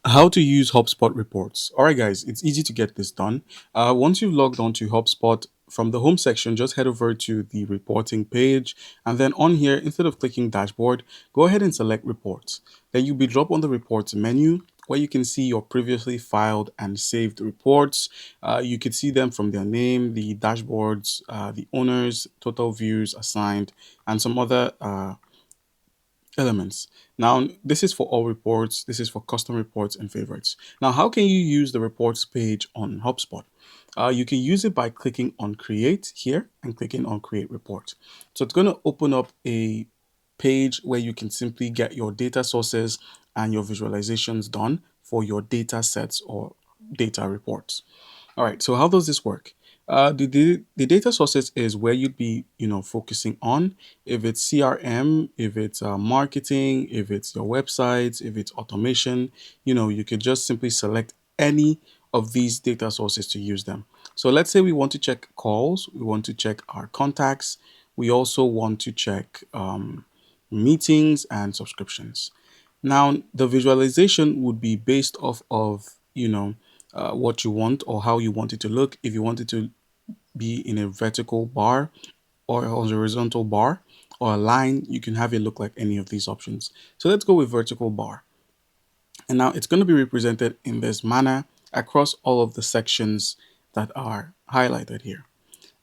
How to use HubSpot reports. All right, guys, it's easy to get this done. Once you've logged on to HubSpot, from the home section, just head over to the reporting page. And then on here, instead of clicking dashboard, go ahead and select reports. Then you'll be dropped on the reports menu where you can see your previously filed and saved reports. You can see them from their name, the dashboards, the owners, total views assigned, and some other elements. Now, this is for all reports. This is for custom reports and favorites. Now, how can you use the reports page on HubSpot? You can use it by clicking on create here and clicking on create report. So it's going to open up a page where you can simply get your data sources and your visualizations done for your data sets or data reports. All right, so how does this work? The data sources is where you'd be, focusing on. If it's CRM, if it's marketing, if it's your websites, if it's automation, you could just simply select any of these data sources to use them. So let's say we want to check calls, we want to check our contacts, we also want to check meetings and subscriptions. Now, the visualization would be based off of, what you want or how you want it to look. If you want it to be in a vertical bar or a horizontal bar or a line, you can have it look like any of these options. So let's go with vertical bar. And now it's going to be represented in this manner across all of the sections that are highlighted here.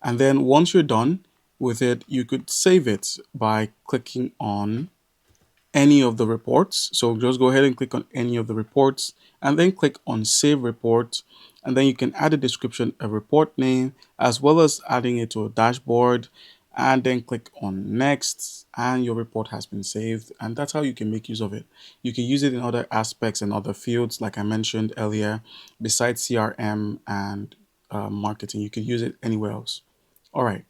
And then once you're done with it, you could save it by clicking on any of the reports. So just go ahead and click on any of the reports and then click on save report. And then you can add a description, a report name, as well as adding it to a dashboard, and then click on next and your report has been saved. And that's how you can make use of it. You can use it in other aspects and other fields, like I mentioned earlier, besides CRM and marketing. You can use it anywhere else. All right.